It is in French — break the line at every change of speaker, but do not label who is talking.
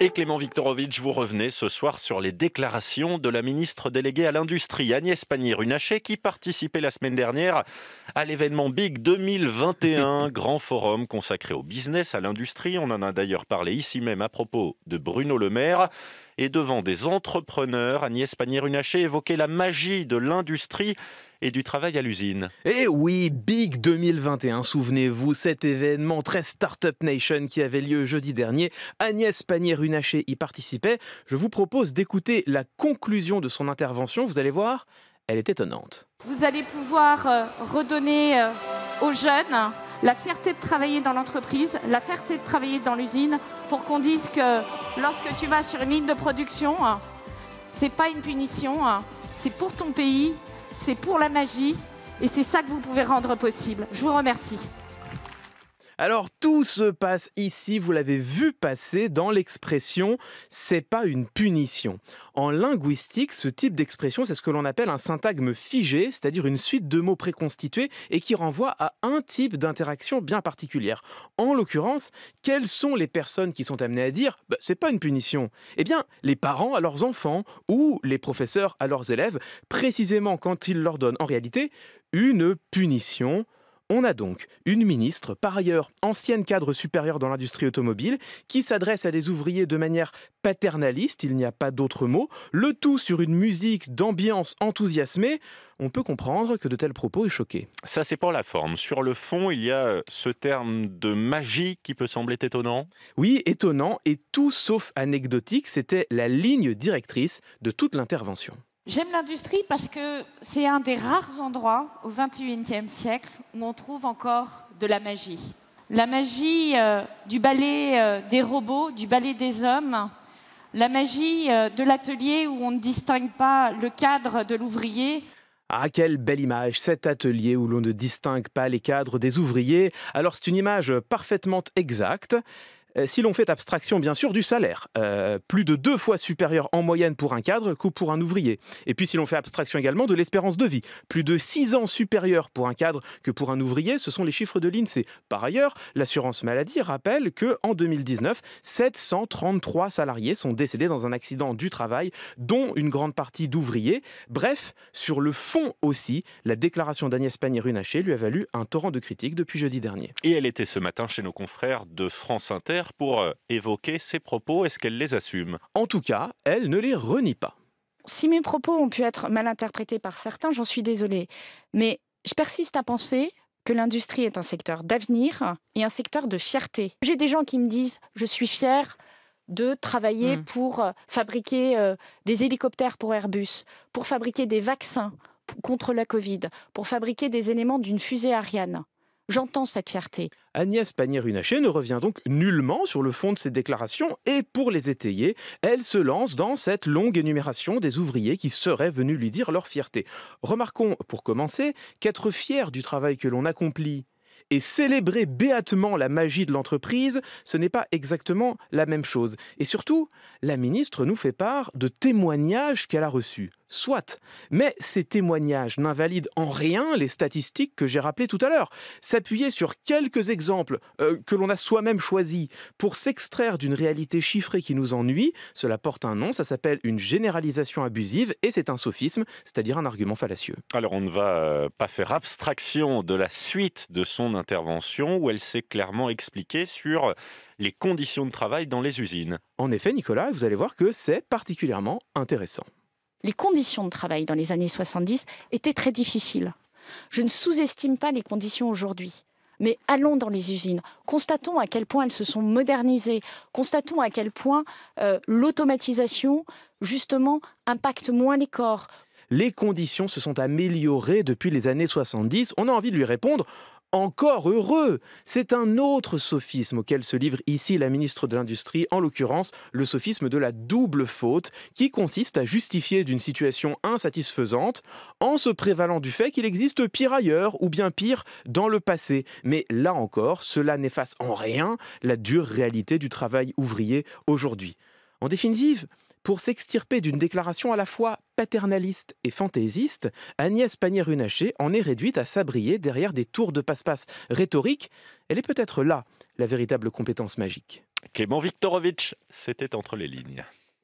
Et Clément Viktorovitch, vous revenez ce soir sur les déclarations de la ministre déléguée à l'Industrie, Agnès Pannier-Runacher, qui participait la semaine dernière à l'événement Big 2021, grand forum consacré au business, à l'industrie. On en a d'ailleurs parlé ici même à propos de Bruno Le Maire. Et devant des entrepreneurs, Agnès Pannier-Runacher évoquait la magie de l'industrie et du travail à l'usine.
Et oui, Big 2021, souvenez-vous, cet événement très Startup Nation qui avait lieu jeudi dernier. Agnès Pannier-Runacher y participait. Je vous propose d'écouter la conclusion de son intervention. Vous allez voir, elle est étonnante.
Vous allez pouvoir redonner aux jeunes la fierté de travailler dans l'entreprise, la fierté de travailler dans l'usine, pour qu'on dise que lorsque tu vas sur une ligne de production, c'est pas une punition, c'est pour ton pays, c'est pour la magie, et c'est ça que vous pouvez rendre possible. Je vous remercie.
Alors tout se passe ici, vous l'avez vu passer dans l'expression « c'est pas une punition ». En linguistique, ce type d'expression, c'est ce que l'on appelle un syntagme figé, c'est-à-dire une suite de mots préconstitués et qui renvoie à un type d'interaction bien particulière. En l'occurrence, quelles sont les personnes qui sont amenées à dire « c'est pas une punition ». Eh bien, les parents à leurs enfants ou les professeurs à leurs élèves, précisément quand ils leur donnent en réalité une punition. On a donc une ministre, par ailleurs ancienne cadre supérieure dans l'industrie automobile, qui s'adresse à des ouvriers de manière paternaliste, il n'y a pas d'autre mot, le tout sur une musique d'ambiance enthousiasmée. On peut comprendre que de tels propos aient choqué.
Ça, c'est pour la forme. Sur le fond, il y a ce terme de magie qui peut sembler étonnant.
Oui, étonnant et tout sauf anecdotique, c'était la ligne directrice de toute l'intervention.
J'aime l'industrie parce que c'est un des rares endroits au XXIe siècle où on trouve encore de la magie. La magie du ballet des robots, du ballet des hommes, la magie de l'atelier où on ne distingue pas le cadre de l'ouvrier.
Ah, quelle belle image, cet atelier où l'on ne distingue pas les cadres des ouvriers. Alors c'est une image parfaitement exacte. Si l'on fait abstraction bien sûr du salaire, plus de 2 fois supérieur en moyenne pour un cadre que pour un ouvrier. Et puis si l'on fait abstraction également de l'espérance de vie, plus de 6 ans supérieur pour un cadre que pour un ouvrier, ce sont les chiffres de l'INSEE. Par ailleurs, l'assurance maladie rappelle qu'en 2019, 733 salariés sont décédés dans un accident du travail, dont une grande partie d'ouvriers. Bref, sur le fond aussi, la déclaration d'Agnès Pannier-Runacher lui a valu un torrent de critiques depuis jeudi dernier.
Et elle était ce matin chez nos confrères de France Inter pour évoquer ses propos. Est-ce qu'elle les assume ?
En tout cas, elle ne les renie pas.
Si mes propos ont pu être mal interprétés par certains, j'en suis désolée. Mais je persiste à penser que l'industrie est un secteur d'avenir et un secteur de fierté. J'ai des gens qui me disent « je suis fière de travailler pour fabriquer des hélicoptères pour Airbus, pour fabriquer des vaccins contre la Covid, pour fabriquer des éléments d'une fusée Ariane ». J'entends cette fierté.
Agnès Pannier-Runacher ne revient donc nullement sur le fond de ses déclarations et pour les étayer, elle se lance dans cette longue énumération des ouvriers qui seraient venus lui dire leur fierté. Remarquons, pour commencer, qu'être fier du travail que l'on accomplit et célébrer béatement la magie de l'entreprise, ce n'est pas exactement la même chose. Et surtout, la ministre nous fait part de témoignages qu'elle a reçus. Soit, mais ces témoignages n'invalident en rien les statistiques que j'ai rappelées tout à l'heure. S'appuyer sur quelques exemples que l'on a soi-même choisis pour s'extraire d'une réalité chiffrée qui nous ennuie, cela porte un nom, ça s'appelle une généralisation abusive et c'est un sophisme, c'est-à-dire un argument fallacieux.
Alors on ne va pas faire abstraction de la suite de son intervention où elle s'est clairement expliquée sur les conditions de travail dans les usines.
En effet, Nicolas, vous allez voir que c'est particulièrement intéressant.
Les conditions de travail dans les années 70 étaient très difficiles. Je ne sous-estime pas les conditions aujourd'hui. Mais allons dans les usines, constatons à quel point elles se sont modernisées, constatons à quel point l'automatisation, justement, impacte moins les corps.
Les conditions se sont améliorées depuis les années 70. On a envie de lui répondre « encore heureux ». C'est un autre sophisme auquel se livre ici la ministre de l'Industrie, en l'occurrence le sophisme de la double faute, qui consiste à justifier d'une situation insatisfaisante en se prévalant du fait qu'il existe pire ailleurs ou bien pire dans le passé. Mais là encore, cela n'efface en rien la dure réalité du travail ouvrier aujourd'hui. En définitive, pour s'extirper d'une déclaration à la fois paternaliste et fantaisiste, Agnès Pannier-Runacher en est réduite à s'abrier derrière des tours de passe-passe rhétoriques. Elle est peut-être là la véritable compétence magique.
Clément Viktorovitch, c'était entre les lignes.